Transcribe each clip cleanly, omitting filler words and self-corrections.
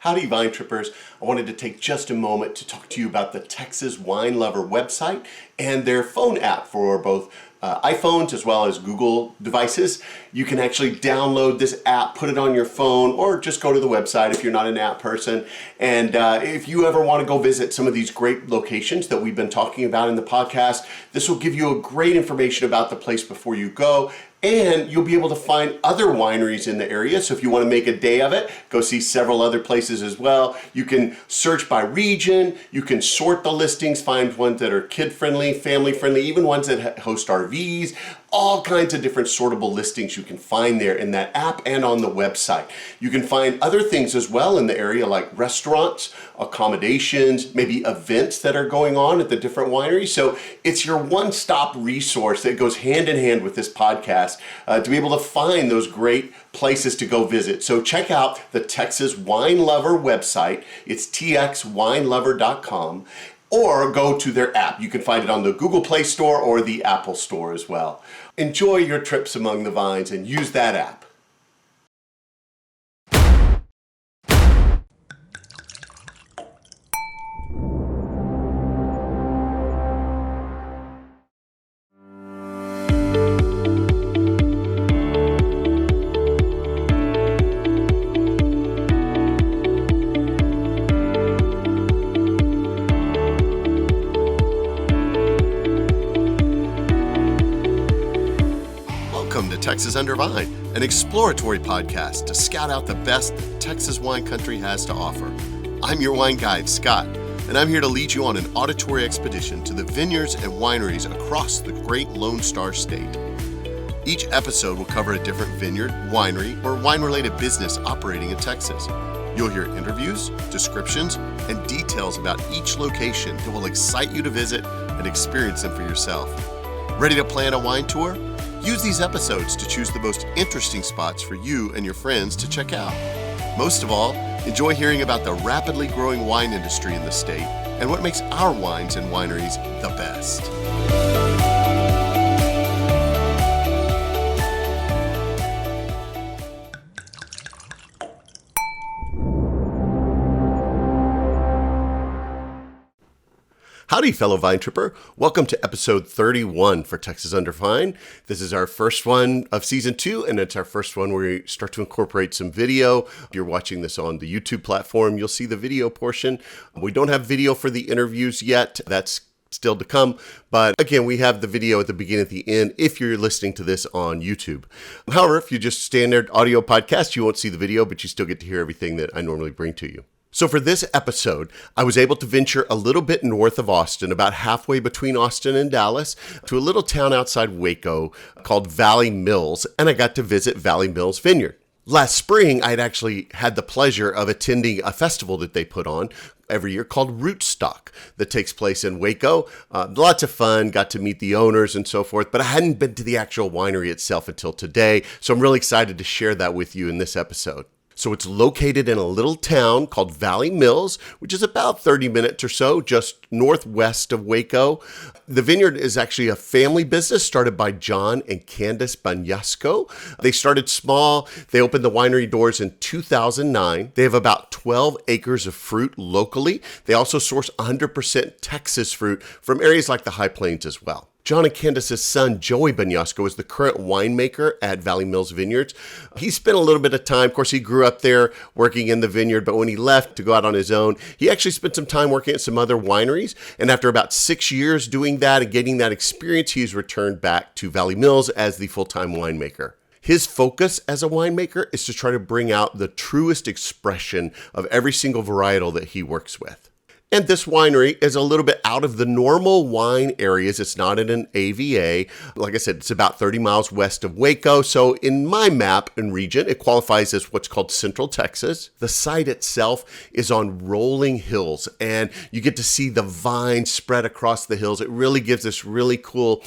Howdy, Vine Trippers. I wanted to take just a moment to talk to you about the Texas Wine Lover website and their phone app for both iPhones as well as Google devices. You can actually download this app, put it on your phone, or just go to the website if you're not an app person. And if you ever want to go visit some of these great locations that we've been talking about in the podcast, this will give you a great information about the place before you go. And you'll be able to find other wineries in the area. So if you want to make a day of it, go see several other places as well. You can search by region. You can sort the listings, find ones that are kid-friendly, family-friendly, even ones that host RVs. All kinds of different sortable listings you can find there in that app and on the website. You can find other things as well in the area like restaurants, accommodations, maybe events that are going on at the different wineries. So it's your one-stop resource that goes hand in hand with this podcast to be able to find those great places to go visit. So check out the Texas Wine Lover website. It's txwinelover.com. Or go to their app. You can find it on the Google Play Store or the Apple Store as well. Enjoy your trips among the vines and use that app. Texas Under Vine, an exploratory podcast to scout out the best Texas wine country has to offer. I'm your wine guide, Scott, and I'm here to lead you on an auditory expedition to the vineyards and wineries across the great Lone Star State. Each episode will cover a different vineyard, winery, or wine-related business operating in Texas. You'll hear interviews, descriptions, and details about each location that will excite you to visit and experience them for yourself. Ready to plan a wine tour? Use these episodes to choose the most interesting spots for you and your friends to check out. Most of all, enjoy hearing about the rapidly growing wine industry in the state and what makes our wines and wineries the best. Howdy, fellow Vine Tripper. Welcome to episode 31 for Texas Under Vine. This is our first one of season 2, and it's our first one where we start to incorporate some video. If you're watching this on the YouTube platform, you'll see the video portion. We don't have video for the interviews yet. That's still to come. But again, we have the video at the beginning, at the end, if you're listening to this on YouTube. However, if you just standard audio podcast, you won't see the video, but you still get to hear everything that I normally bring to you. So for this episode, I was able to venture a little bit north of Austin, about halfway between Austin and Dallas, to a little town outside Waco called Valley Mills, and I got to visit Valley Mills Vineyard. Last spring, I'd actually had the pleasure of attending a festival that they put on every year called Rootstock that takes place in Waco. Lots of fun, got to meet the owners and so forth, but I hadn't been to the actual winery itself until today, so I'm really excited to share that with you in this episode. So it's located in a little town called Valley Mills, which is about 30 minutes or so just northwest of Waco. The vineyard is actually a family business started by John and Candace Banyasco. They started small. They opened the winery doors in 2009. They have about 12 acres of fruit locally. They also source 100% Texas fruit from areas like the High Plains as well. John and Candace's son, Joey Banyasco, is the current winemaker at Valley Mills Vineyards. He spent a little bit of time, of course, he grew up there working in the vineyard, but when he left to go out on his own, he actually spent some time working at some other wineries. And after about 6 years doing that and getting that experience, he's returned back to Valley Mills as the full-time winemaker. His focus as a winemaker is to try to bring out the truest expression of every single varietal that he works with. And this winery is a little bit out of the normal wine areas. It's not in an AVA. Like I said, it's about 30 miles west of Waco. So in my map and region, it qualifies as what's called Central Texas. The site itself is on rolling hills, and you get to see the vines spread across the hills. It really gives this really cool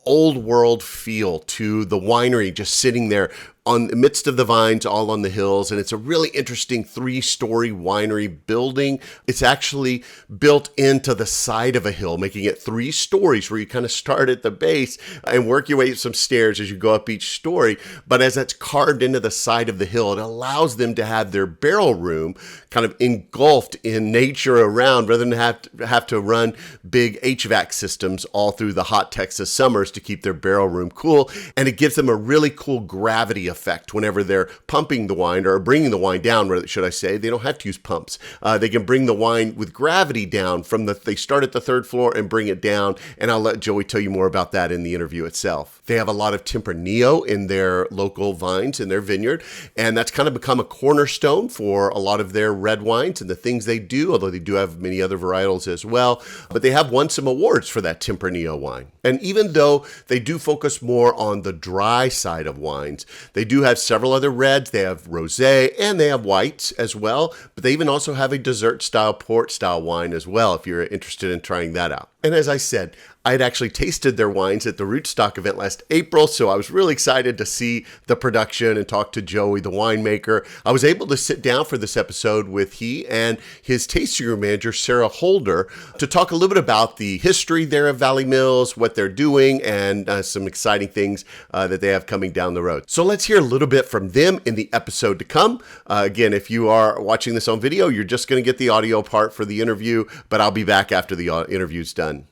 old world feel to the winery, just sitting there on the midst of the vines, all on the hills. And it's a really interesting 3-story winery building. It's actually built into the side of a hill, making it 3 stories where you kind of start at the base and work your way up some stairs as you go up each story. But as that's carved into the side of the hill, it allows them to have their barrel room kind of engulfed in nature around, rather than have to run big HVAC systems all through the hot Texas summers to keep their barrel room cool. And it gives them a really cool gravity effect whenever they're pumping the wine, or bringing the wine down, should I say. They don't have to use pumps. They can bring the wine with gravity down they start at the 3rd floor and bring it down. And I'll let Joey tell you more about that in the interview itself. They have a lot of Tempranillo in their local vines, in their vineyard. And that's kind of become a cornerstone for a lot of their red wines and the things they do, although they do have many other varietals as well. But they have won some awards for that Tempranillo wine. And even though they do focus more on the dry side of wines, they do have several other reds. They have rosé and they have whites as well. But they even also have a dessert style, port style wine as well, if you're interested in trying that out. And as I said, I had actually tasted their wines at the Rootstock event last April, so I was really excited to see the production and talk to Joey, the winemaker. I was able to sit down for this episode with he and his tasting room manager, Sarah Holder, to talk a little bit about the history there of Valley Mills, what they're doing, and some exciting things that they have coming down the road. So let's hear a little bit from them in the episode to come. Again, if you are watching this on video, you're just going to get the audio part for the interview, but I'll be back after the interview's done.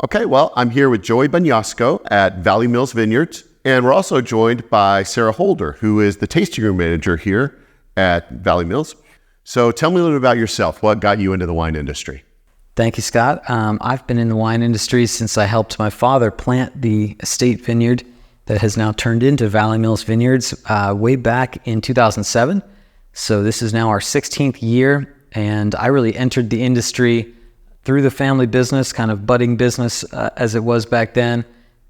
Okay, well, I'm here with Joey Banyasco at Valley Mills Vineyards, and we're also joined by Sarah Holder, who is the tasting room manager here at Valley Mills. So tell me a little bit about yourself. What got you into the wine industry? Thank you, Scott. I've been in the wine industry since I helped my father plant the estate vineyard that has now turned into Valley Mills Vineyards way back in 2007. So this is now our 16th year, and I really entered the industry through the family business, kind of budding business as it was back then.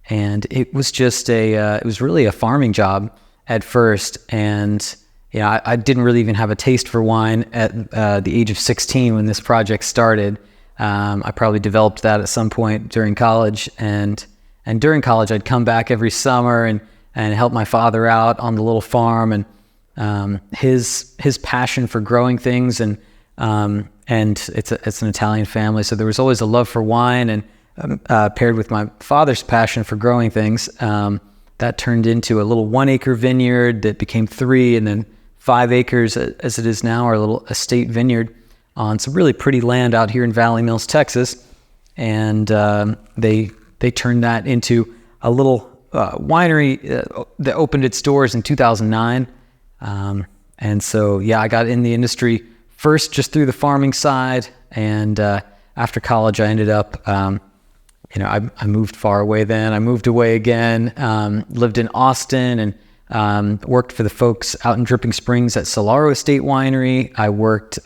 And it was just it was really a farming job at first. And I didn't really even have a taste for wine at the age of 16 when this project started. I probably developed that at some point during college. And during college, I'd come back every summer and help my father out on the little farm. And his passion for growing things, and it's an Italian family, so there was always a love for wine, and paired with my father's passion for growing things, that turned into a little 1-acre vineyard that became 3, and then 5 acres as it is now, our little estate vineyard on some really pretty land out here in Valley Mills, Texas. And they turned that into a little winery that opened its doors in 2009. And so, I got in the industry first just through the farming side, and after college I ended up, I moved far away then. I moved away again, lived in Austin, and worked for the folks out in Dripping Springs at Solaro Estate Winery. I worked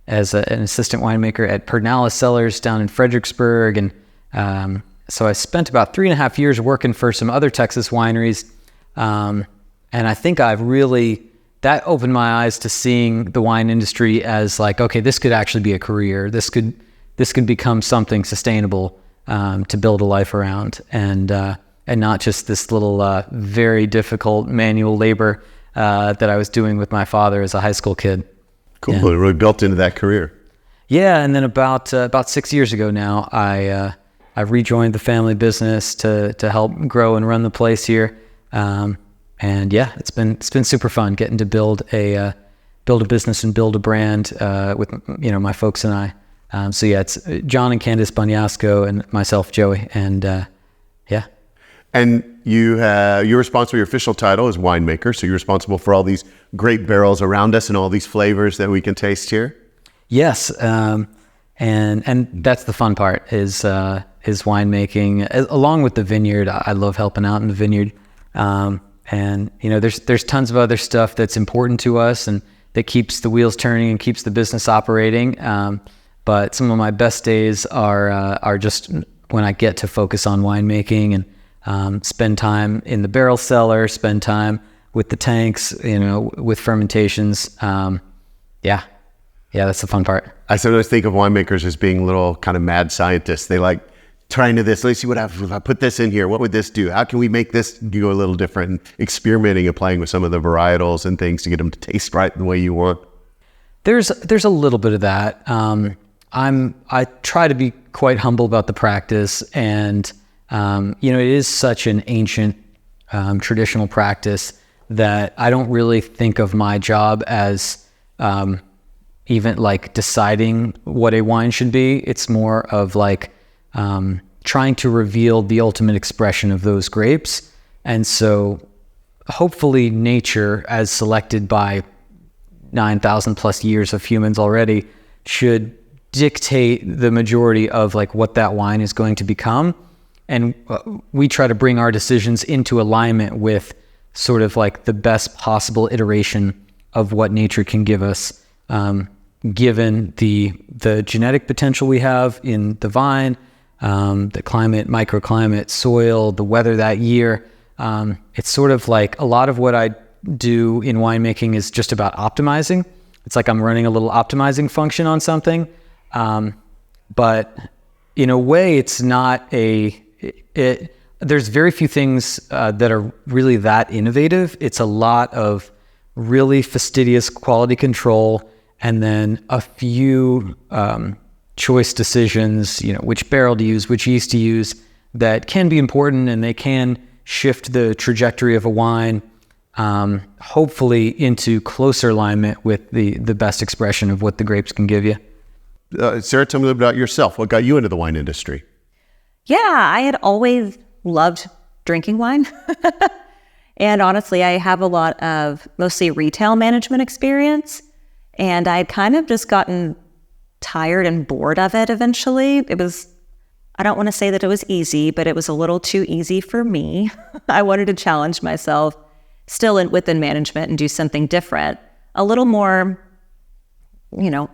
as an assistant winemaker at Pedernales Cellars down in Fredericksburg, and so I spent about 3.5 years working for some other Texas wineries, and I think that opened my eyes to seeing the wine industry as like, okay, this could actually be a career. This could become something sustainable to build a life around, and not just this little very difficult manual labor that I was doing with my father as a high school kid. Cool. Yeah. It really built into that career. Yeah, and then about 6 years ago now, I rejoined the family business to help grow and run the place here. And it's been super fun getting to build a business and build a brand with my folks and I. It's John and Candace Banyasco and myself, Joey, and And you're responsible. Your official title is winemaker, so you're responsible for all these great barrels around us and all these flavors that we can taste here. Yes, and that's the fun part is winemaking along with the vineyard. I love helping out in the vineyard. And there's tons of other stuff that's important to us and that keeps the wheels turning and keeps the business operating. But some of my best days are just when I get to focus on winemaking and spend time in the barrel cellar, spend time with the tanks, with fermentations. Yeah, that's the fun part. I sometimes think of winemakers as being little kind of mad scientists. They like trying to this, let's see what happens if I put this in here. What would this do? How can we make this go a little different? Experimenting and playing with some of the varietals and things to get them to taste right the way you want. There's a little bit of that. I try to be quite humble about the practice, and it is such an ancient traditional practice that I don't really think of my job as even like deciding what a wine should be. It's more of like trying to reveal the ultimate expression of those grapes. And so hopefully nature, as selected by 9,000 plus years of humans already, should dictate the majority of like what that wine is going to become. And we try to bring our decisions into alignment with sort of like the best possible iteration of what nature can give us, given the genetic potential we have in the vine, the climate, microclimate, soil, the weather that year. It's sort of like a lot of what I do in winemaking is just about optimizing. It's like I'm running a little optimizing function on something. But in a way, it's not there's very few things that are really that innovative. It's a lot of really fastidious quality control, and then a few choice decisions, which barrel to use, which yeast to use, that can be important, and they can shift the trajectory of a wine, hopefully into closer alignment with the best expression of what the grapes can give you. Sarah, tell me a little about yourself. What got you into the wine industry? Yeah, I had always loved drinking wine. And honestly, I have a lot of mostly retail management experience. And I had kind of just gotten tired and bored of it eventually. I don't want to say that it was easy, but it was a little too easy for me. I wanted to challenge myself still within management and do something different, a little more,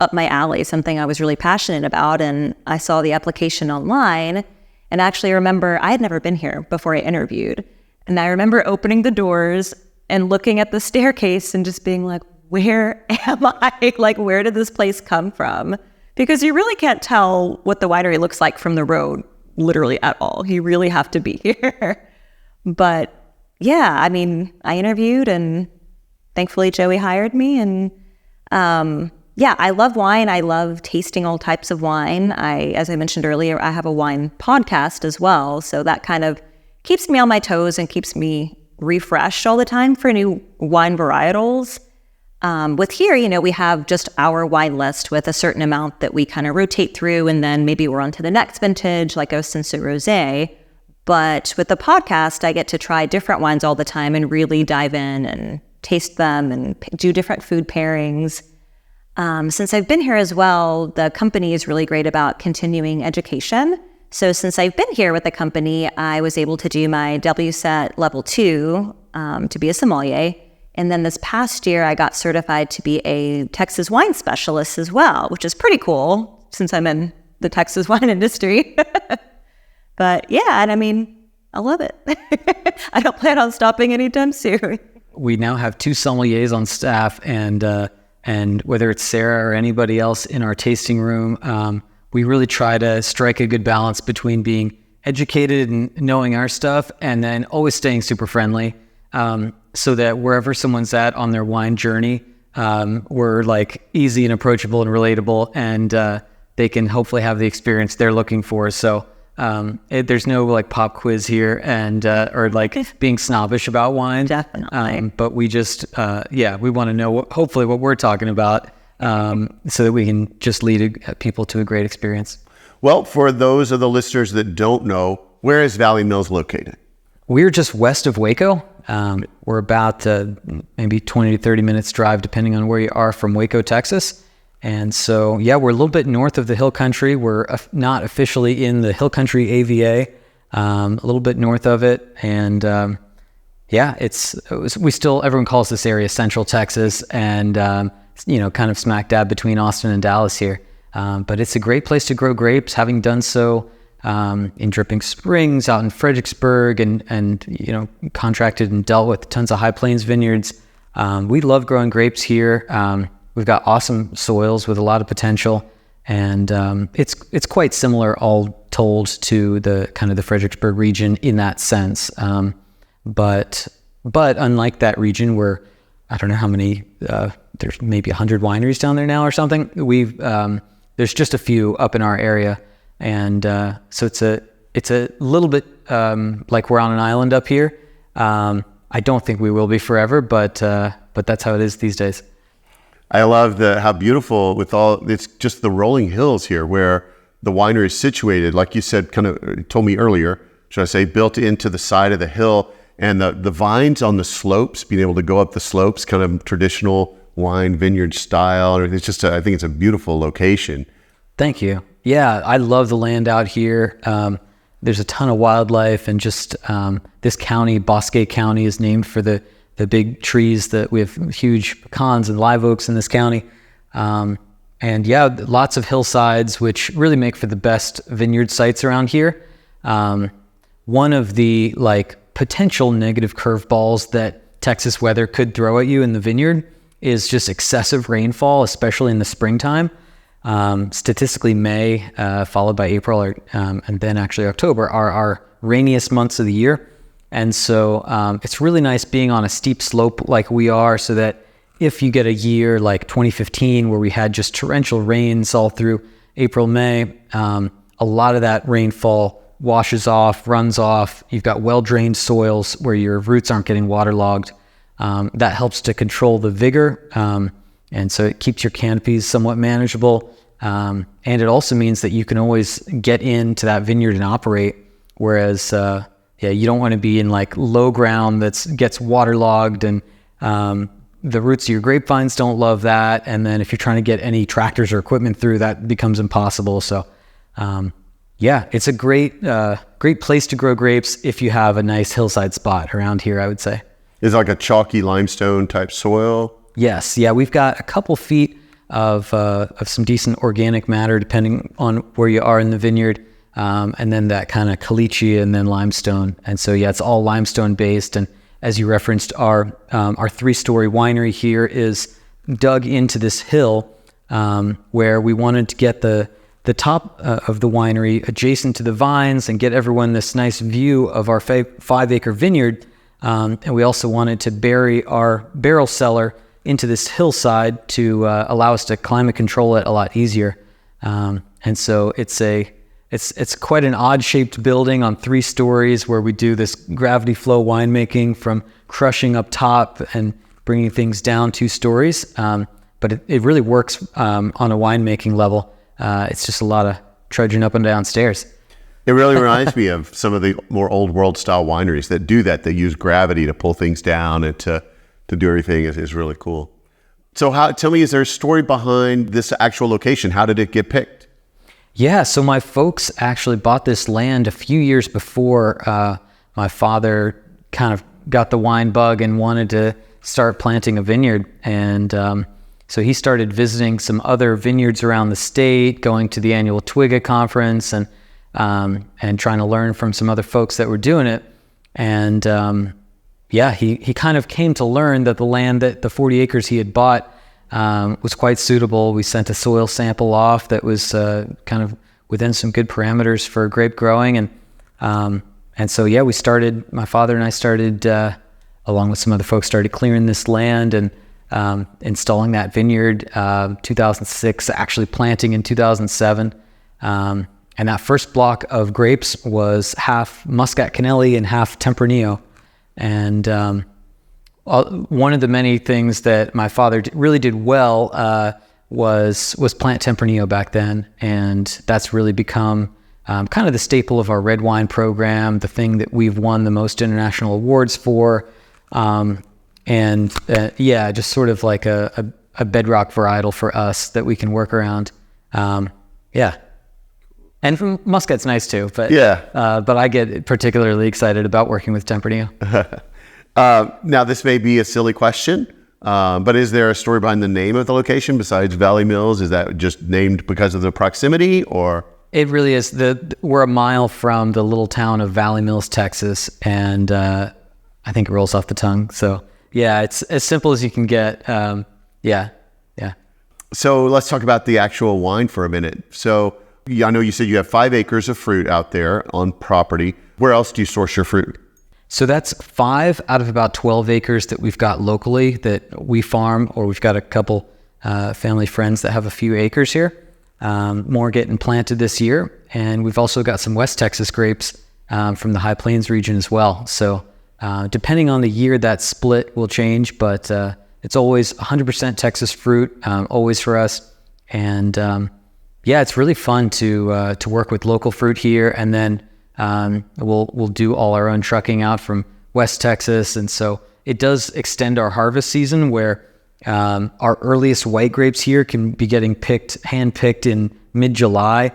up my alley, something I was really passionate about. And I saw the application online, and actually remember I had never been here before I interviewed. And I remember opening the doors and looking at the staircase and just being like, where am I? Like, where did this place come from? Because you really can't tell what the winery looks like from the road, literally at all. You really have to be here. But yeah, I interviewed, and thankfully Joey hired me. And I love wine. I love tasting all types of wine. As I mentioned earlier, I have a wine podcast as well. So that kind of keeps me on my toes and keeps me refreshed all the time for new wine varietals. With here, we have just our wine list with a certain amount that we kind of rotate through, and then maybe we're on to the next vintage, like Osenso Rosé. But with the podcast, I get to try different wines all the time and really dive in and taste them and do different food pairings. Since I've been here as well, the company is really great about continuing education. So since I've been here with the company, I was able to do my WSET level 2 to be a sommelier. And then this past year, I got certified to be a Texas wine specialist as well, which is pretty cool since I'm in the Texas wine industry. But yeah, and I love it. I don't plan on stopping anytime soon. We now have 2 sommeliers on staff, and whether it's Sarah or anybody else in our tasting room, we really try to strike a good balance between being educated and knowing our stuff, and then always staying super friendly. So that wherever someone's at on their wine journey, we're like easy and approachable and relatable, and they can hopefully have the experience they're looking for. So there's no like pop quiz here and or like being snobbish about wine. Definitely. But we just we want to know hopefully what we're talking about, so that we can just lead people to a great experience. Well, for those of the listeners that don't know, where is Valley Mills located? We're just west of Waco. We're about maybe 20 to 30 minutes drive, depending on where you are, from Waco, Texas. And so, we're a little bit north of the Hill Country. We're not officially in the Hill Country AVA, a little bit north of it. And everyone calls this area Central Texas, and kind of smack dab between Austin and Dallas here. But it's a great place to grow grapes, having done so in Dripping Springs, out in Fredericksburg, and contracted and dealt with tons of High Plains vineyards. We love growing grapes here. We've got awesome soils with a lot of potential, and it's quite similar, all told, to the kind of the Fredericksburg region in that sense. But unlike that region, where I don't know how many, there's maybe 100 wineries down there now or something. There's just a few up in our area, and so it's a little bit like we're on an island up here. I don't think we will be forever, but that's how it is these days. I love how beautiful it's just the rolling hills here where the winery is situated, like you said, kind of told me earlier, should I say, built into the side of the hill, and the vines on the slopes, being able to go up the slopes, kind of traditional wine vineyard style. It's just, I think it's a beautiful location. Thank you. Yeah, I love the land out here. There's a ton of wildlife, and just this county, Bosque County, is named for the big trees that we have, huge pecans and live oaks in this county. And yeah, lots of hillsides, which really make for the best vineyard sites around here. One of the potential negative curveballs that Texas weather could throw at you in the vineyard is just excessive rainfall, especially in the springtime. Statistically, May, followed by April, and then actually October, are our rainiest months of the year. And so it's really nice being on a steep slope like we are, so that if you get a year like 2015 where we had just torrential rains all through April, May, a lot of that rainfall washes off, runs off. You've got well-drained soils where your roots aren't getting waterlogged. That helps to control the vigor, and so it keeps your canopies somewhat manageable. And it also means that you can always get into that vineyard and operate, whereas you don't want to be in low ground that gets waterlogged, and the roots of your grapevines don't love that. And then if you're trying to get any tractors or equipment through, that becomes impossible. So it's a great place to grow grapes if you have a nice hillside spot around here, I would say. Is it like a chalky limestone type soil? Yes. Yeah, we've got a couple feet of some decent organic matter, depending on where you are in the vineyard. And then that kind of caliche and then limestone. And so, it's all limestone based. And as you referenced, our 3-story winery here is dug into this hill, where we wanted to get the top of the winery adjacent to the vines and get everyone this nice view of our 5-acre vineyard. And we also wanted to bury our barrel cellar into this hillside to allow us to climate control it a lot easier. And so it's quite an odd-shaped building on 3 stories, where we do this gravity flow winemaking from crushing up top and bringing things down 2 stories. But it really works on a winemaking level. It's just a lot of trudging up and down stairs. It really reminds me of some of the more old world style wineries that do that. They use gravity to pull things down and to do everything. Is really cool. So tell me, is there a story behind this actual location? How did it get picked? Yeah, so my folks actually bought this land a few years before my father kind of got the wine bug and wanted to start planting a vineyard. And so he started visiting some other vineyards around the state, going to the annual Twiga conference, and trying to learn from some other folks that were doing it. And he kind of came to learn that the land, that the 40 acres he had bought, was quite suitable. We sent a soil sample off that was kind of within some good parameters for grape growing. And so, my father and I started, along with some other folks, started clearing this land and installing that vineyard, 2006, actually planting in 2007. And that first block of grapes was half Muscat Canelli and half Tempranillo. And one of the many things that my father really did well was plant Tempranillo back then, and that's really become kind of the staple of our red wine program, the thing that we've won the most international awards for, just sort of like a bedrock varietal for us that we can work around. And Muscat's nice too, but I get particularly excited about working with Tempranillo. Now, this may be a silly question, but is there a story behind the name of the location besides Valley Mills? Is that just named because of the proximity, or? It really is. We're a mile from the little town of Valley Mills, Texas, and I think it rolls off the tongue. So, it's as simple as you can get. So let's talk about the actual wine for a minute. So I know you said you have 5 acres of fruit out there on property. Where else do you source your fruit? So that's 5 out of about 12 acres that we've got locally that we farm, or we've got a couple family friends that have a few acres here. More getting planted this year. And we've also got some West Texas grapes from the High Plains region as well. So depending on the year, that split will change, but it's always 100% Texas fruit, always for us. And it's really fun to work with local fruit here. And then we'll do all our own trucking out from West Texas. And so it does extend our harvest season, where our earliest white grapes here can be getting hand-picked in mid-July.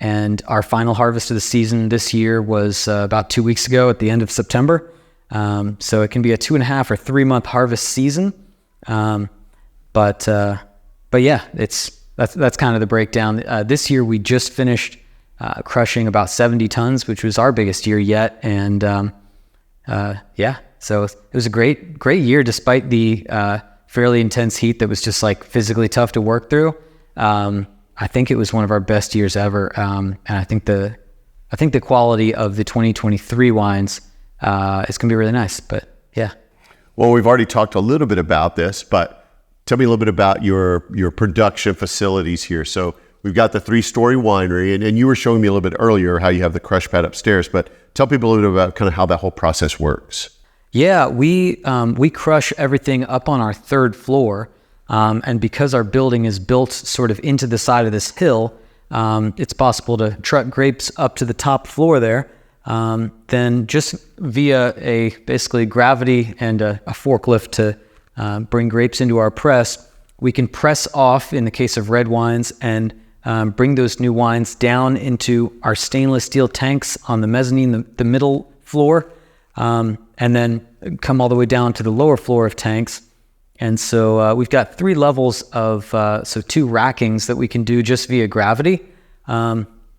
And our final harvest of the season this year was about 2 weeks ago at the end of September. So it can be a 2.5 or 3 month harvest season. But yeah, that's kind of the breakdown. This year we just finished crushing about 70 tons, which was our biggest year yet. And so it was a great year despite the fairly intense heat that was just like physically tough to work through. I think it was one of our best years ever. And I think the quality of the 2023 wines is going to be really nice. But yeah. Well, we've already talked a little bit about this, but tell me a little bit about your production facilities here. So we've got the 3-story winery, and you were showing me a little bit earlier how you have the crush pad upstairs, but tell people a little bit about kind of how that whole process works. Yeah, we crush everything up on our 3rd floor. And because our building is built sort of into the side of this hill, it's possible to truck grapes up to the top floor there. Then just via basically gravity and a forklift to bring grapes into our press, we can press off, in the case of red wines, and bring those new wines down into our stainless steel tanks on the mezzanine, the middle floor, and then come all the way down to the lower floor of tanks. And so we've got 3 levels of, 2 rackings that we can do just via gravity,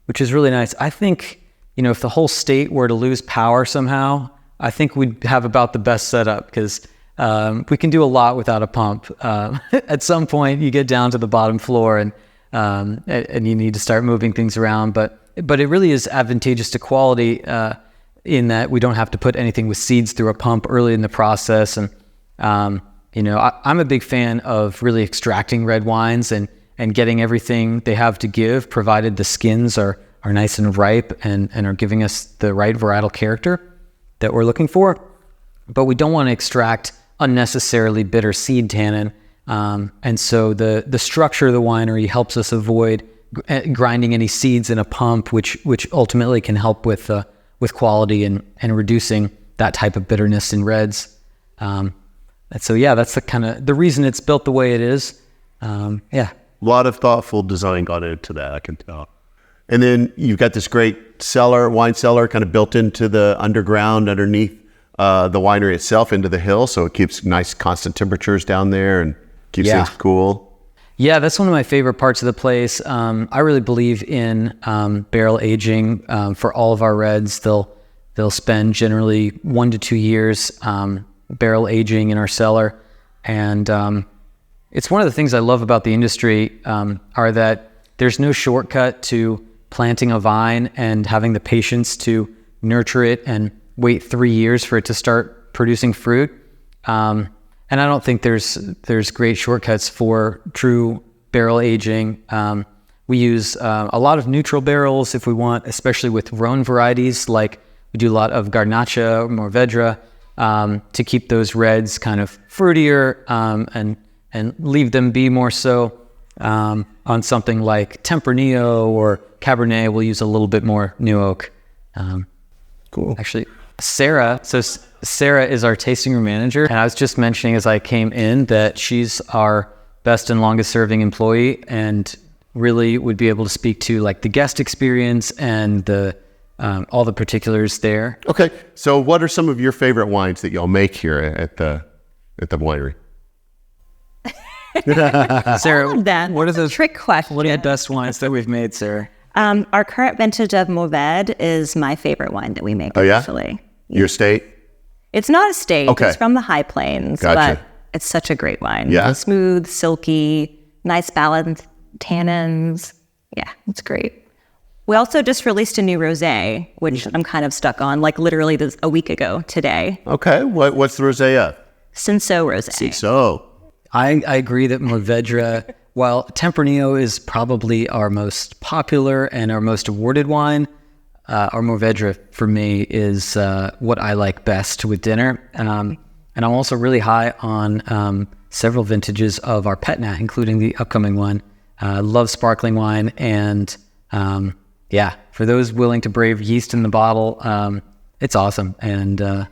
which is really nice. I think, if the whole state were to lose power somehow, I think we'd have about the best setup, because we can do a lot without a pump. At some point, you get down to the bottom floor and you need to start moving things around. But it really is advantageous to quality in that we don't have to put anything with seeds through a pump early in the process. And I'm a big fan of really extracting red wines and getting everything they have to give, provided the skins are nice and ripe and are giving us the right varietal character that we're looking for. But we don't want to extract unnecessarily bitter seed tannin. And so the structure of the winery helps us avoid grinding any seeds in a pump, which ultimately can help with quality and reducing that type of bitterness in reds. And so, that's the reason it's built the way it is. A lot of thoughtful design got into that, I can tell. And then you've got this great wine cellar kind of built into the underground underneath the winery itself into the hill. So it keeps nice constant temperatures down there and keeps things cool. Yeah, that's one of my favorite parts of the place. I really believe in barrel aging for all of our reds. They'll spend generally 1 to 2 years barrel aging in our cellar. And it's one of the things I love about the industry are that there's no shortcut to planting a vine and having the patience to nurture it and wait 3 years for it to start producing fruit. And I don't think there's great shortcuts for true barrel aging. We use a lot of neutral barrels if we want, especially with Rhone varieties. Like we do a lot of Garnacha, Mourvedre, to keep those reds kind of fruitier and leave them be more so. On something like Tempranillo or Cabernet, we'll use a little bit more New Oak. Cool. Actually, Sarah is our tasting room manager, and I was just mentioning as I came in that she's our best and longest serving employee, and really would be able to speak to like the guest experience and the all the particulars there. Okay, so what are some of your favorite wines that y'all make here at the winery? Sarah, what are those trick questions? What are the best wines that we've made, Sarah? Our current vintage of Mourvedre is my favorite wine that we make. Oh yeah, actually. Your estate? It's not estate. Okay. It's from the High Plains, Gotcha. but it's such a great wine. Yeah, smooth, silky, nice balanced tannins. Yeah, it's great. We also just released a new rosé, which I'm kind of stuck on, like literally a week ago today. Okay, what's the rosé of? Cinsault rosé. Cinsault. I agree that Mourvedre, while Tempranillo is probably our most popular and our most awarded wine, our Mourvedre for me is what I like best with dinner. And I'm also really high on several vintages of our Petnat, including the upcoming one. Love sparkling wine, and for those willing to brave yeast in the bottle, it's awesome. And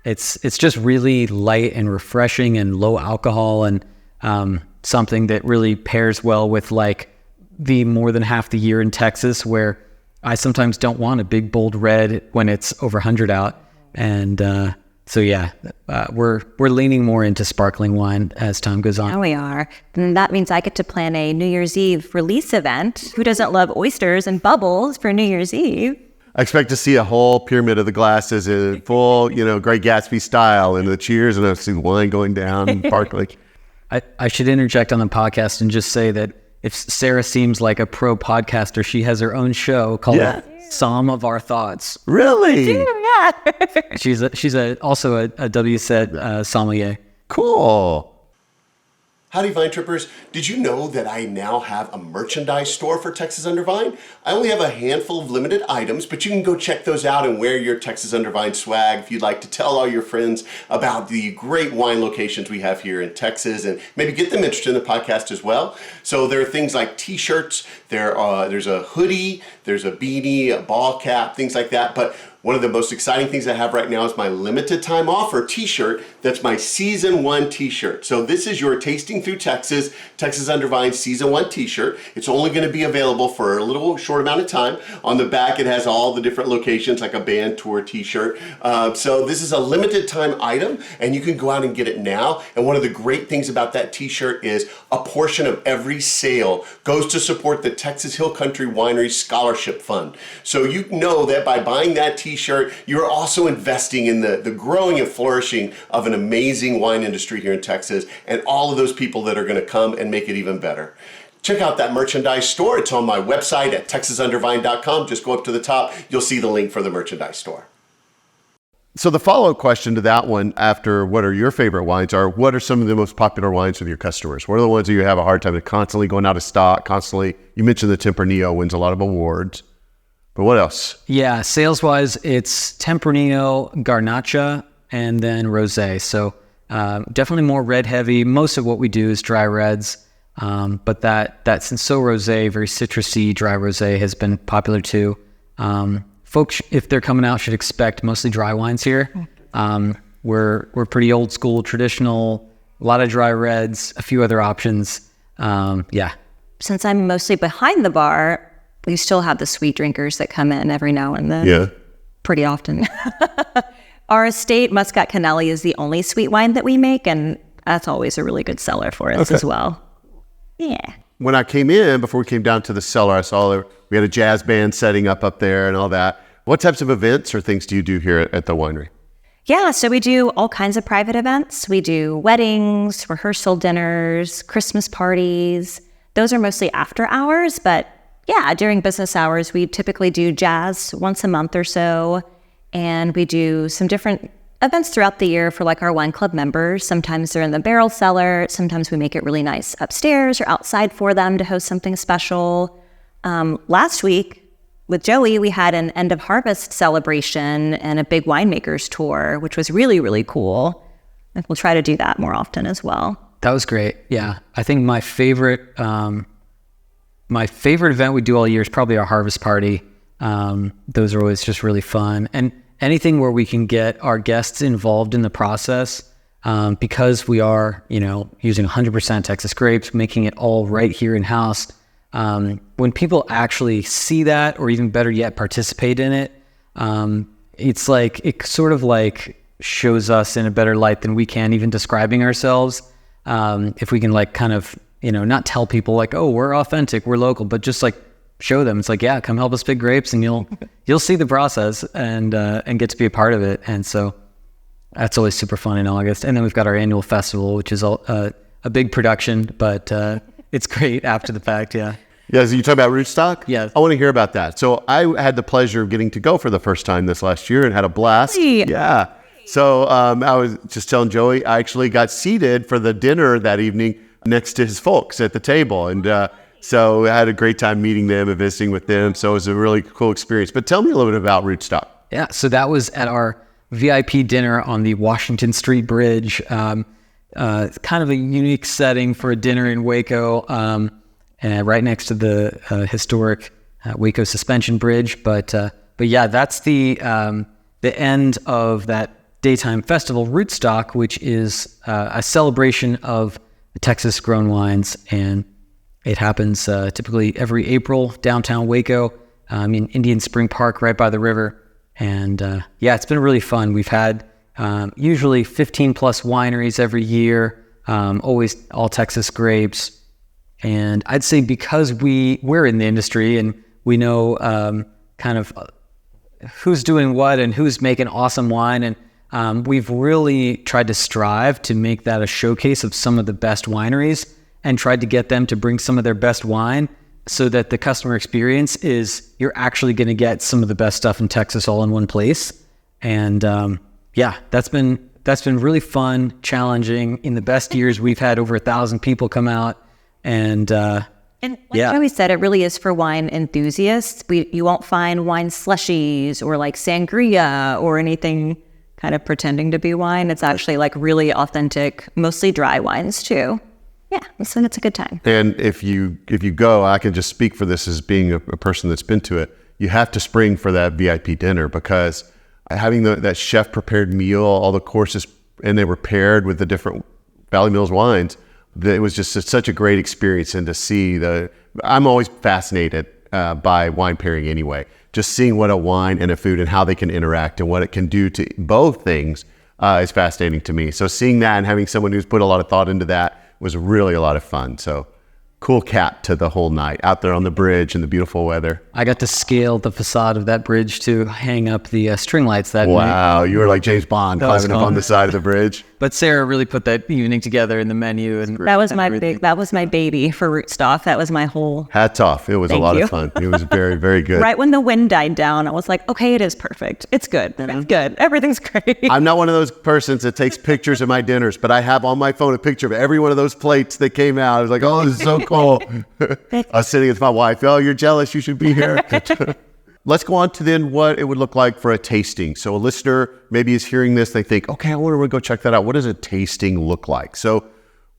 it's just really light and refreshing and low alcohol, and something that really pairs well with like the more than half the year in Texas, where I sometimes don't want a big bold red when it's over 100 out. And we're leaning more into sparkling wine as time goes on. Now we are. And that means I get to plan a New Year's Eve release event. Who doesn't love oysters and bubbles for New Year's Eve? I expect to see a whole pyramid of the glasses in full, Great Gatsby style, and the cheers, and I see the wine going down and sparkling. I should interject on the podcast and just say that if Sarah seems like a pro podcaster, she has her own show called Psalm of Our Thoughts. Really? Yeah. She's also a WSET sommelier. Cool. Howdy, Vine Trippers. Did you know that I now have a merchandise store for Texas Under Vine? I only have a handful of limited items, but you can go check those out and wear your Texas Under Vine swag if you'd like to tell all your friends about the great wine locations we have here in Texas, and maybe get them interested in the podcast as well. So there are things like t-shirts, there's a hoodie, there's a beanie, a ball cap, things like that. But one of the most exciting things I have right now is my limited time offer t-shirt. That's my Season 1 t-shirt. So this is your Tasting Through Texas Under Vine Season 1 t-shirt. It's only going to be available for a little short amount of time. On the back, it has all the different locations, like a band tour t-shirt. So this is a limited time item, and you can go out and get it now. And one of the great things about that t-shirt is a portion of every sale goes to support the Texas Hill Country Winery Scholarship Fund. So you know that by buying that t-shirt, you're also investing in the growing and flourishing of an amazing wine industry here in Texas, and all of those people that are going to come and make it even better. Check out that merchandise store. It's on my website at texasundervine.com. Just go up to the top. You'll see the link for the merchandise store. So the follow-up question to that one, after what are your favorite wines, are what are some of the most popular wines with your customers? What are the ones that you have a hard time with constantly going out of stock, constantly? You mentioned the Tempranillo wins a lot of awards. But what else? Yeah, sales-wise, it's Tempranillo, Garnacha, and then Rosé. So definitely more red-heavy. Most of what we do is dry reds. But that Cinsault Rosé, very citrusy, dry Rosé, has been popular too. Folks, if they're coming out, should expect mostly dry wines here. We're pretty old school, traditional, a lot of dry reds, a few other options. Since I'm mostly behind the bar, we still have the sweet drinkers that come in every now and then. Yeah. Pretty often. Our estate Muscat Canelli is the only sweet wine that we make, and that's always a really good seller for us as well. Yeah. When I came in, before we came down to the cellar, I saw we had a jazz band setting up there and all that. What types of events or things do you do here at the winery? Yeah, so we do all kinds of private events. We do weddings, rehearsal dinners, Christmas parties. Those are mostly after hours, but yeah, during business hours, we typically do jazz once a month or so, and we do some different events throughout the year for like our wine club members. Sometimes they're in the barrel cellar. Sometimes we make it really nice upstairs or outside for them to host something special. Last week with Joey, we had an end of harvest celebration and a big winemakers tour, which was really, really cool. And we'll try to do that more often as well. That was great. Yeah. I think my favorite event we do all year is probably our harvest party. Those are always just really fun. And anything where we can get our guests involved in the process, because we are, using 100% Texas grapes, making it all right here in-house. When people actually see that, or even better yet, participate in it, it's like, it sort of like shows us in a better light than we can even describing ourselves. If we can like kind of, not tell people like, oh, we're authentic, we're local, but just like show them. It's like, yeah, come help us pick grapes, and you'll see the process and get to be a part of it. And so that's always super fun in August. And then we've got our annual festival, which is a big production, but it's great after the fact. Yeah. Yeah, so you talking about rootstock? Yes. I want to hear about that. So I had the pleasure of getting to go for the first time this last year and had a blast. Really? Yeah. So I was just telling Joey, I actually got seated for the dinner that evening next to his folks at the table. And so I had a great time meeting them and visiting with them. So it was a really cool experience. But tell me a little bit about rootstock. Yeah. So that was at our VIP dinner on the Washington Street Bridge. Kind of a unique setting for a dinner in Waco. Right next to the historic Waco Suspension Bridge, but yeah, that's the end of that daytime festival, Rootstock, which is a celebration of the Texas-grown wines, and it happens typically every April downtown Waco, in Indian Spring Park, right by the river, and yeah, it's been really fun. We've had usually 15 plus wineries every year, always all Texas grapes. And I'd say because we're in the industry and we know kind of who's doing what and who's making awesome wine, and we've really tried to strive to make that a showcase of some of the best wineries and tried to get them to bring some of their best wine so that the customer experience is you're actually going to get some of the best stuff in Texas all in one place. And yeah, that's been really fun, challenging. In the best years, we've had over 1,000 people come out. And like Joey said, it really is for wine enthusiasts. You won't find wine slushies or like sangria or anything kind of pretending to be wine. It's actually like really authentic, mostly dry wines too. Yeah, so it's a good time. And if you go, I can just speak for this as being a person that's been to it. You have to spring for that VIP dinner because having that chef prepared meal, all the courses, and they were paired with the different Valley Mills wines. It was just such a great experience, and to see I'm always fascinated by wine pairing anyway. Just seeing what a wine and a food and how they can interact and what it can do to both things is fascinating to me. So seeing that and having someone who's put a lot of thought into that was really a lot of fun. So cool cap to the whole night out there on the bridge in the beautiful weather. I got to scale the facade of that bridge to hang up the string lights that night. Wow, you were like James Bond climbing up on the side of the bridge. But Sarah really put that evening together in the menu, and that was my baby for Rootstock. That was my whole hats off. It was a lot of fun. It was very, very good. Right when the wind died down, I was like, okay, it is perfect. It's good. It's good. Everything's great. I'm not one of those persons that takes pictures of my dinners, but I have on my phone a picture of every one of those plates that came out. I was like, oh, this is so cool. I was sitting with my wife. Oh, you're jealous. You should be here. Let's go on to then what it would look like for a tasting. So a listener maybe is hearing this. They think, okay, I want to go check that out. What does a tasting look like? So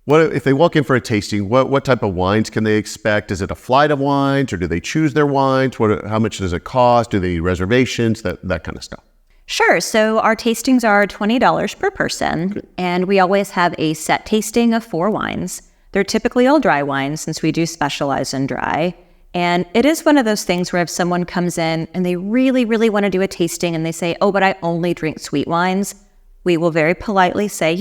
what if they walk in for a tasting, what type of wines can they expect? Is it a flight of wines or do they choose their wines? How much does it cost? Do they need reservations? That kind of stuff. Sure. So our tastings are $20 per person. Okay. And we always have a set tasting of 4 wines. They're typically all dry wines since we do specialize in dry. And it is one of those things where if someone comes in and they really, really want to do a tasting and they say, oh, but I only drink sweet wines, we will very politely say,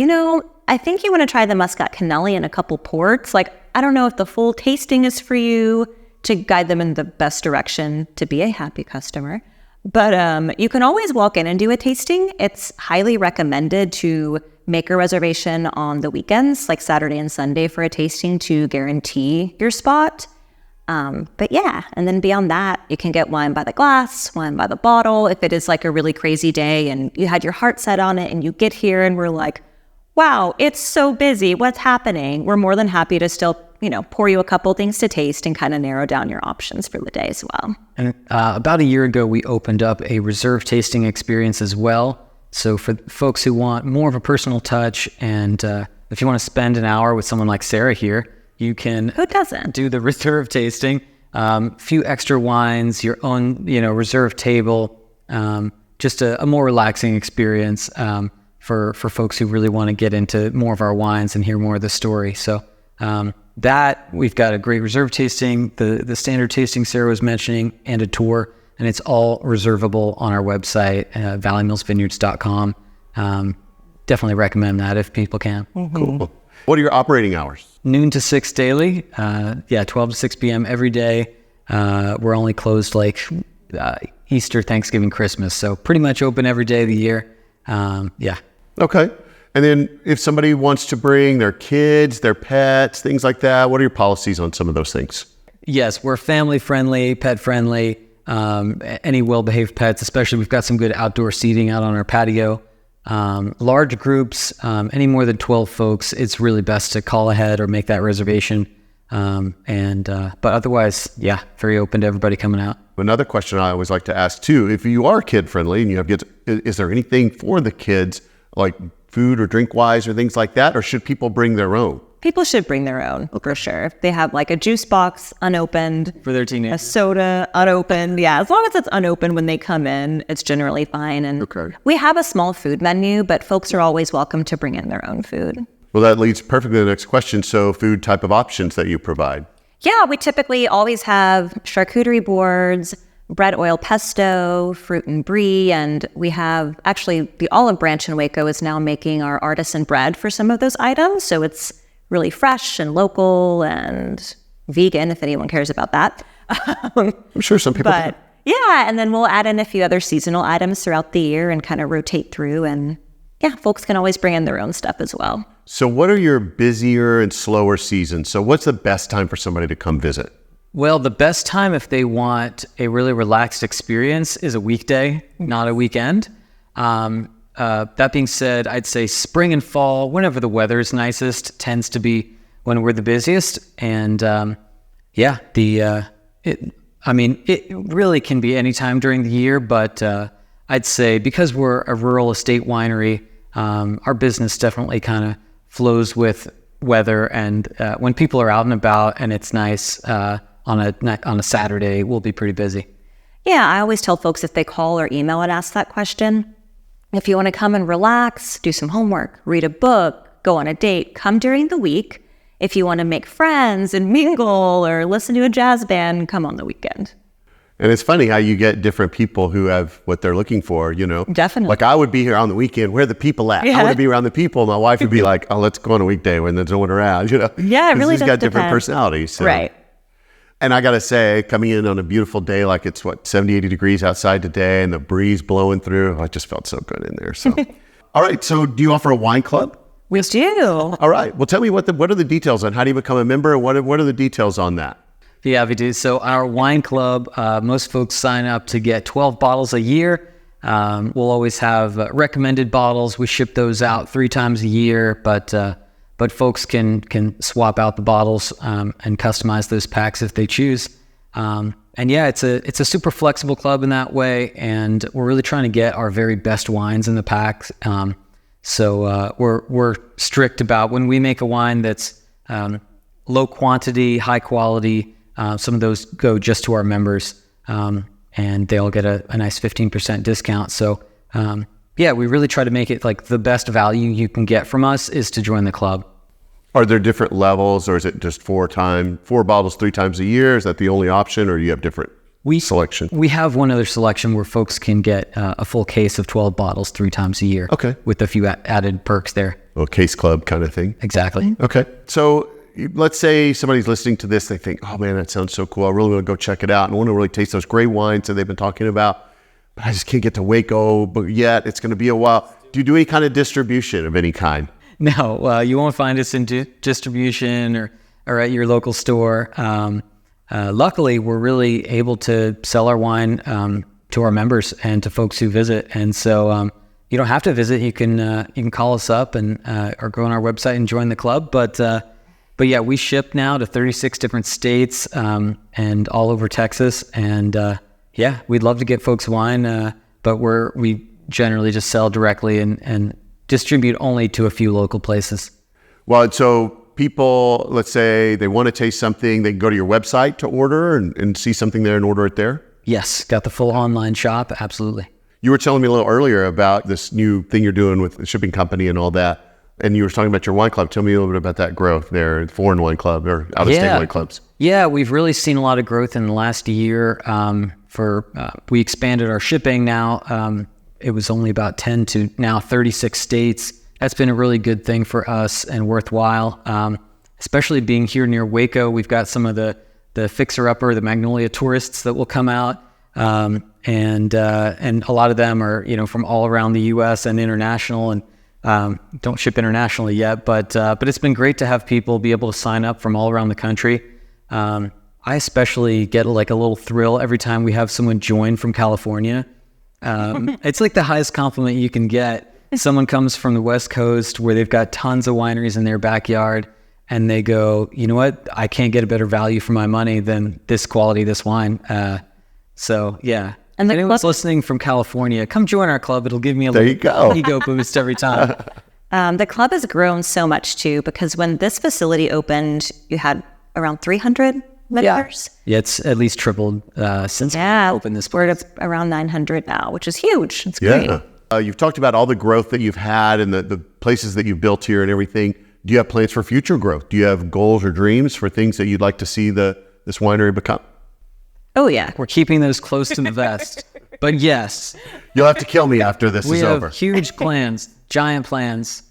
I think you want to try the Muscat Canelli and a couple ports. Like, I don't know if the full tasting is for you, to guide them in the best direction to be a happy customer. But you can always walk in and do a tasting. It's highly recommended to make a reservation on the weekends, like Saturday and Sunday, for a tasting to guarantee your spot. But yeah, and then beyond that, you can get wine by the glass, wine by the bottle. If it is like a really crazy day and you had your heart set on it and you get here and we're like, wow, it's so busy. What's happening? We're more than happy to still, pour you a couple things to taste and kind of narrow down your options for the day as well. And about a year ago, we opened up a reserve tasting experience as well. So for folks who want more of a personal touch and if you want to spend an hour with someone like Sarah here, you can Who doesn't? Do the reserve tasting, few extra wines, your own, reserve table, just a more relaxing experience for folks who really want to get into more of our wines and hear more of the story. So that we've got a great reserve tasting, the standard tasting Sarah was mentioning, and a tour, and it's all reservable on our website, valleymillsvineyards.com. Definitely recommend that if people can. Mm-hmm. Cool. What are your operating hours? Noon to 6 daily. 12 to 6 p.m. every day. We're only closed like Easter, Thanksgiving, Christmas. So pretty much open every day of the year. Yeah. Okay. And then if somebody wants to bring their kids, their pets, things like that, what are your policies on some of those things? Yes, we're family friendly, pet friendly, any well-behaved pets, especially we've got some good outdoor seating out on our patio. Large groups, any more than 12 folks, it's really best to call ahead or make that reservation. But otherwise, yeah, very open to everybody coming out. Another question I always like to ask too, if you are kid friendly and you have kids, is there anything for the kids, like food or drink wise or things like that? Or should people bring their own? People should bring their own, for sure. If they have like a juice box unopened, For their teenagers. a soda unopened, yeah, as long as it's unopened when they come in, it's generally fine. And Okay. we have a small food menu, but folks are always welcome to bring in their own food. Well, that leads perfectly to the next question. So food type of options that you provide. Yeah, we typically always have charcuterie boards, bread oil pesto, fruit and brie, and we have actually the Olive Branch in Waco is now making our artisan bread for some of those items. So it's really fresh and local and vegan, if anyone cares about that. I'm sure some people do. But yeah, and then we'll add in a few other seasonal items throughout the year and kind of rotate through. And yeah, folks can always bring in their own stuff as well. So what are your busier and slower seasons? So what's the best time for somebody to come visit? Well, the best time if they want a really relaxed experience is a weekday, not a weekend. That being said, I'd say spring and fall, whenever the weather is nicest, tends to be when we're the busiest. And it really can be any time during the year, but I'd say because we're a rural estate winery, our business definitely kind of flows with weather. And when people are out and about and it's nice on a Saturday, we'll be pretty busy. Yeah, I always tell folks if they call or email and ask that question, if you want to come and relax, do some homework, read a book, go on a date, come during the week. If you want to make friends and mingle or listen to a jazz band, come on the weekend. And it's funny how you get different people who have what they're looking for, you know? Definitely. Like I would be here on the weekend. Where are the people at? I Yeah. want to be around the people. My wife would be like, oh, let's go on a weekday when there's no one around, you know? Yeah, it really She's does got different depend. personalities. So. Right. And I got to say, coming in on a beautiful day, like it's 70, 80 degrees outside today and the breeze blowing through, I just felt so good in there. So, all right. So do you offer a wine club? We do. All right. Well, tell me what are the details on how do you become a member and what are the details on that? Yeah, we do. So our wine club, most folks sign up to get 12 bottles a year. We'll always have recommended bottles. We ship those out 3 times a year, but folks can swap out the bottles and customize those packs if they choose. And yeah, it's a super flexible club in that way, and we're really trying to get our very best wines in the packs. So we're strict about when we make a wine that's low quantity, high quality. Some of those go just to our members, and they all get a nice 15% discount. So yeah, we really try to make it like the best value you can get from us is to join the club. Are there different levels or is it just 4 bottles 3 times a year? Is that the only option or do you have different selection? We have one other selection where folks can get a full case of 12 bottles 3 times a year. Okay. With a few added perks there. A case club kind of thing. Exactly. Okay. So let's say somebody's listening to this. They think, oh man, that sounds so cool. I really want to go check it out. And I want to really taste those great wines that they've been talking about. But I just can't get to Waco but yet. It's going to be a while. Do you do any kind of distribution of any kind? No, you won't find us in distribution or at your local store. Luckily, we're really able to sell our wine to our members and to folks who visit. And so you don't have to visit. You can call us up and or go on our website and join the club. But yeah, we ship now to 36 different states and all over Texas. And yeah, we'd love to get folks wine, but we generally just sell directly and distribute only to a few local places. Well, so people, let's say they want to taste something, they can go to your website to order and see something there and order it there? Yes, got the full online shop, absolutely. You were telling me a little earlier about this new thing you're doing with the shipping company and all that. And you were talking about your wine club. Tell me a little bit about that growth there, foreign wine club or out-of-state wine clubs. Yeah, we've really seen a lot of growth in the last year. We expanded our shipping now. It was only about 10 to now 36 states. That's been a really good thing for us and worthwhile, especially being here near Waco. We've got some of the fixer-upper, the Magnolia tourists that will come out, and a lot of them are from all around the U.S. and international, and Don't ship internationally yet, but it's been great to have people be able to sign up from all around the country. I especially get like a little thrill every time we have someone join from California. It's like the highest compliment you can get. Someone comes from the West Coast where they've got tons of wineries in their backyard, and they go, you know what? I can't get a better value for my money than this quality, this wine. So yeah. And if anyone's listening from California, come join our club. It'll give me a little ego boost every time. The club has grown so much too, because when this facility opened, you had around 300 members. Yeah, it's at least tripled since we opened this place. We're at around 900 now, which is huge. It's great. You've talked about all the growth that you've had and the places that you've built here and everything. Do you have plans for future growth? Do you have goals or dreams for things that you'd like to see this winery become? Oh, yeah. We're keeping those close to the vest. But yes. You'll have to kill me after this is over. We have huge plans, giant plans.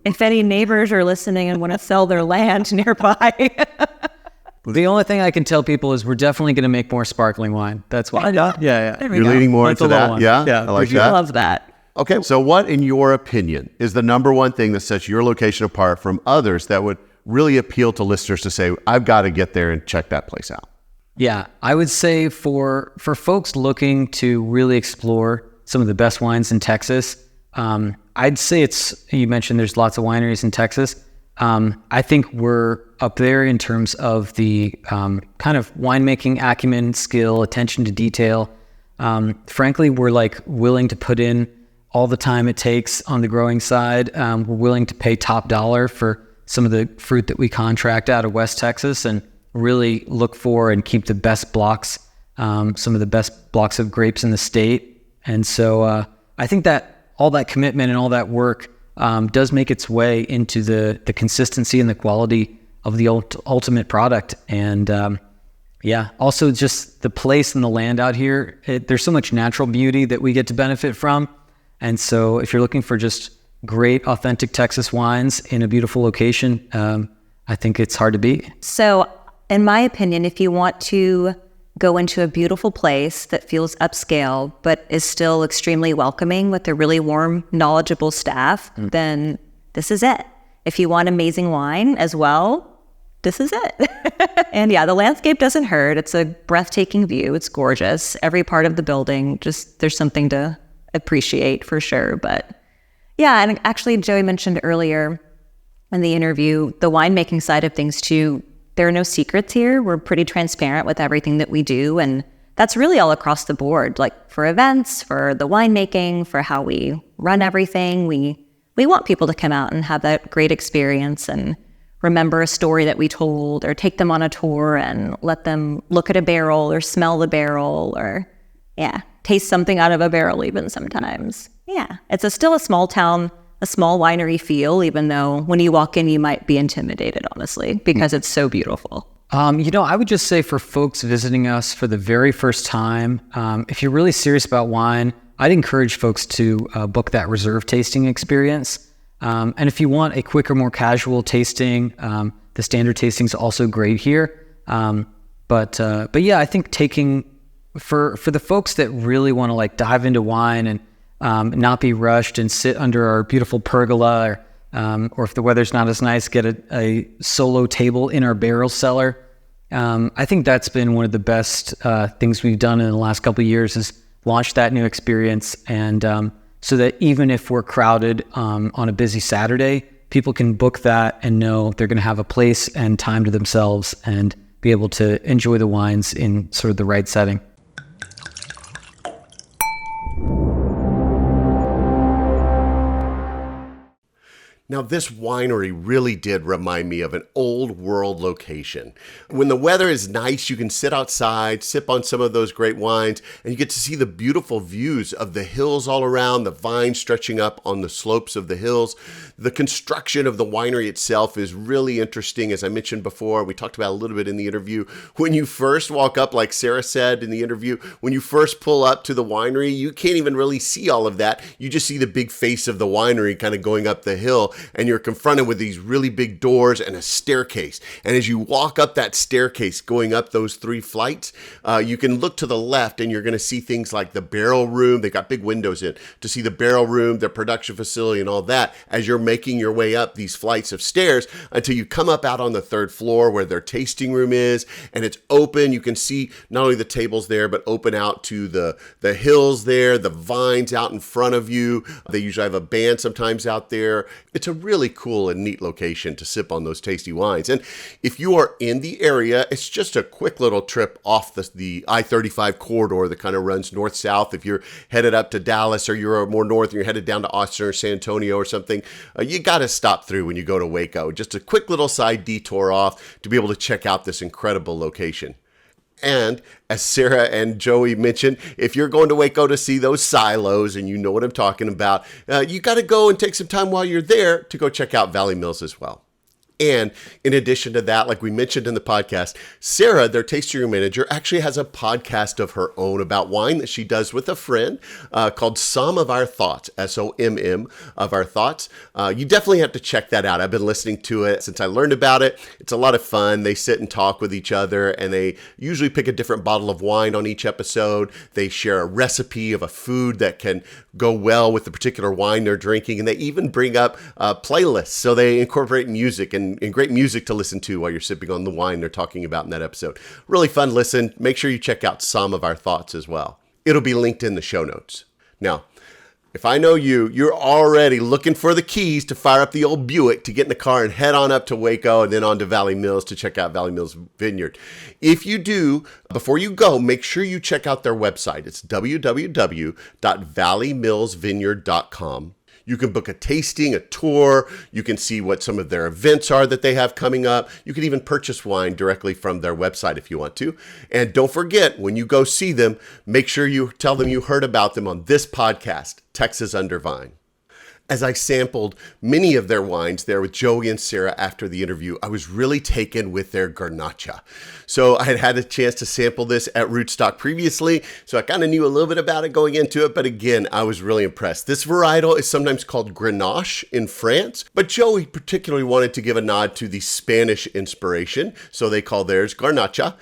If any neighbors are listening and want to sell their land nearby. The only thing I can tell people is we're definitely going to make more sparkling wine. That's why. Yeah. You're leaning more into that? One. Yeah, I like that. I love that. Okay, so what, in your opinion, is the number one thing that sets your location apart from others that would really appeal to listeners to say, I've got to get there and check that place out? Yeah, I would say for folks looking to really explore some of the best wines in Texas, I'd say you mentioned there's lots of wineries in Texas. I think we're up there in terms of the kind of winemaking acumen, skill, attention to detail. Frankly, we're like willing to put in all the time it takes on the growing side. We're willing to pay top dollar for some of the fruit that we contract out of West Texas and really look for and keep the best blocks, some of the best blocks of grapes in the state. And so I think that all that commitment and all that work does make its way into the consistency and the quality of the ultimate product. And also just the place and the land out here. There's so much natural beauty that we get to benefit from. And so if you're looking for just great, authentic Texas wines in a beautiful location, I think it's hard to beat. So in my opinion, if you want to go into a beautiful place that feels upscale, but is still extremely welcoming with a really warm, knowledgeable staff, then this is it. If you want amazing wine as well, this is it. And yeah, the landscape doesn't hurt. It's a breathtaking view. It's gorgeous. Every part of the building, just there's something to appreciate for sure. But yeah, and actually Joey mentioned earlier in the interview, the winemaking side of things too. There are no secrets here. We're pretty transparent with everything that we do. And that's really all across the board, like for events, for the winemaking, for how we run everything. We want people to come out and have that great experience and remember a story that we told, or take them on a tour and let them look at a barrel or smell the barrel, or taste something out of a barrel even sometimes. Yeah, it's still a small town, a small winery feel, even though when you walk in, you might be intimidated, honestly, because it's so beautiful. I would just say for folks visiting us for the very first time, if you're really serious about wine, I'd encourage folks to book that reserve tasting experience. And if you want a quicker, more casual tasting, the standard tasting is also great here. But yeah, I think taking for the folks that really want to like dive into wine and not be rushed and sit under our beautiful pergola, or if the weather's not as nice, get a solo table in our barrel cellar. I think that's been one of the best things we've done in the last couple of years is launch that new experience. And so that even if we're crowded on a busy Saturday, people can book that and know they're going to have a place and time to themselves and be able to enjoy the wines in sort of the right setting. Now, this winery really did remind me of an old world location. When the weather is nice, you can sit outside, sip on some of those great wines, and you get to see the beautiful views of the hills all around, the vines stretching up on the slopes of the hills. The construction of the winery itself is really interesting. As I mentioned before, we talked about a little bit in the interview. When you first walk up, like Sarah said in the interview, when you first pull up to the winery, you can't even really see all of that. You just see the big face of the winery kind of going up the hill. and you're confronted with these really big doors and a staircase. And as you walk up that staircase, going up those 3 flights, you can look to the left and you're going to see things like the barrel room. They got big windows in to see the barrel room, their production facility, and all that as you're making your way up these flights of stairs until you come up out on the 3rd floor where their tasting room is, and it's open. You can see not only the tables there, but open out to the hills there, the vines out in front of you. They usually have a band sometimes out there. It's a really cool and neat location to sip on those tasty wines. And if you are in the area, it's just a quick little trip off the I-35 corridor that kind of runs north-south. If you're headed up to Dallas or you're more north and you're headed down to Austin or San Antonio or something, you got to stop through when you go to Waco. Just a quick little side detour off to be able to check out this incredible location. And as Sarah and Joey mentioned, if you're going to Waco to see those silos, and you know what I'm talking about, you got to go and take some time while you're there to go check out Valley Mills as well. And in addition to that, like we mentioned in the podcast, Sarah, their tasting room manager, actually has a podcast of her own about wine that she does with a friend called Some of Our Thoughts, SOMM of Our Thoughts. You definitely have to check that out. I've been listening to it since I learned about it. It's a lot of fun. They sit and talk with each other, and they usually pick a different bottle of wine on each episode. They share a recipe of a food that can go well with the particular wine they're drinking, and they even bring up playlists. So they incorporate music and great music to listen to while you're sipping on the wine they're talking about in that episode. Really fun listen. Make sure you check out Some of Our Thoughts as well. It'll be linked in the show notes. Now, if I know you're already looking for the keys to fire up the old Buick to get in the car and head on up to Waco and then on to Valley Mills to check out Valley Mills Vineyard. If you do, before you go, make sure you check out their website. It's www.valleymillsvineyard.com. You can book a tasting, a tour. You can see what some of their events are that they have coming up. You can even purchase wine directly from their website if you want to. And don't forget, when you go see them, make sure you tell them you heard about them on this podcast, Texas Under Vine. As I sampled many of their wines there with Joey and Sarah after the interview, I was really taken with their Garnacha. So I had had a chance to sample this at Rootstock previously, so I kind of knew a little bit about it going into it, but again, I was really impressed. This varietal is sometimes called Grenache in France, but Joey particularly wanted to give a nod to the Spanish inspiration, so they call theirs Garnacha.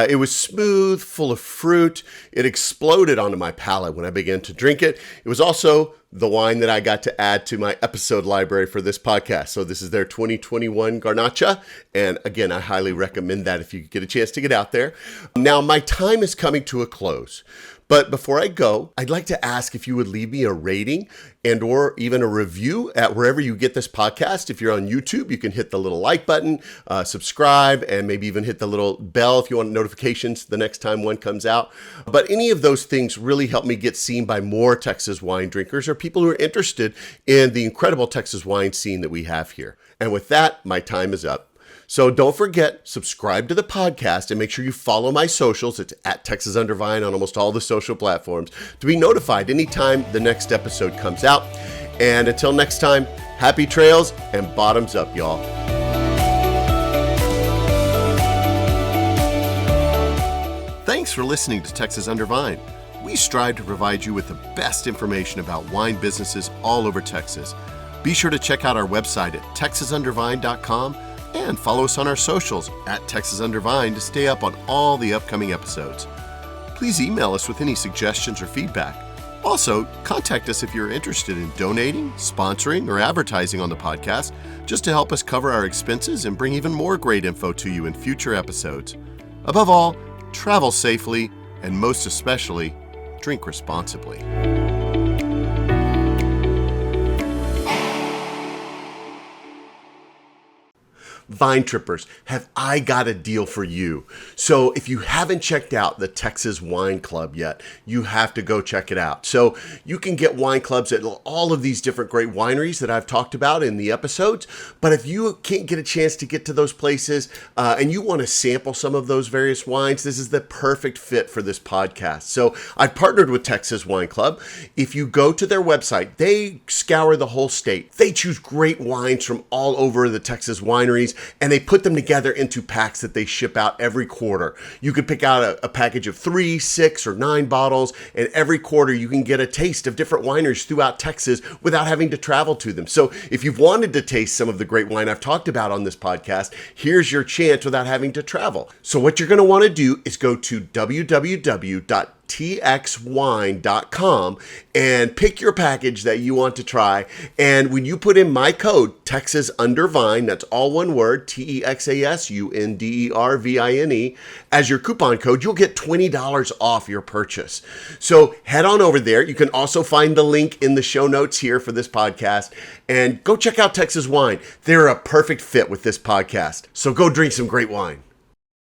It was smooth, full of fruit. It exploded onto my palate when I began to drink it. It was also the wine that I got to add to my episode library for this podcast. So this is their 2021 Garnacha. And again, I highly recommend that if you get a chance to get out there. Now, my time is coming to a close. But before I go, I'd like to ask if you would leave me a rating and or even a review at wherever you get this podcast. If you're on YouTube, you can hit the little like button, subscribe, and maybe even hit the little bell if you want notifications the next time one comes out. But any of those things really help me get seen by more Texas wine drinkers or people who are interested in the incredible Texas wine scene that we have here. And with that, my time is up. So don't forget, subscribe to the podcast and make sure you follow my socials. It's at Texas Under Vine on almost all the social platforms to be notified anytime the next episode comes out. And until next time, happy trails and bottoms up, y'all. Thanks for listening to Texas Under Vine. We strive to provide you with the best information about wine businesses all over Texas. Be sure to check out our website at texasundervine.com and follow us on our socials at Texas Under Vine to stay up on all the upcoming episodes. Please email us with any suggestions or feedback. Also, contact us if you're interested in donating, sponsoring, or advertising on the podcast, just to help us cover our expenses and bring even more great info to you in future episodes. Above all, travel safely, and most especially, drink responsibly. Vine Trippers, have I got a deal for you. So if you haven't checked out the Texas Wine Club yet, you have to go check it out. So you can get wine clubs at all of these different great wineries that I've talked about in the episodes. But if you can't get a chance to get to those places and you want to sample some of those various wines, this is the perfect fit for this podcast. So I've partnered with Texas Wine Club. If you go to their website, they scour the whole state. They choose great wines from all over the Texas wineries. and they put them together into packs that they ship out every quarter. You could pick out a package of 3, 6, or 9 bottles, and every quarter you can get a taste of different wineries throughout Texas without having to travel to them. So if you've wanted to taste some of the great wine I've talked about on this podcast, here's your chance without having to travel. So what you're going to want to do is go to www.txwine.com and pick your package that you want to try. And when you put in my code, Texas Under Vine, that's all one word, TEXASUNDERVINE, as your coupon code, you'll get $20 off your purchase. So head on over there. You can also find the link in the show notes here for this podcast, and go check out Texas Wine. They're a perfect fit with this podcast. So go drink some great wine.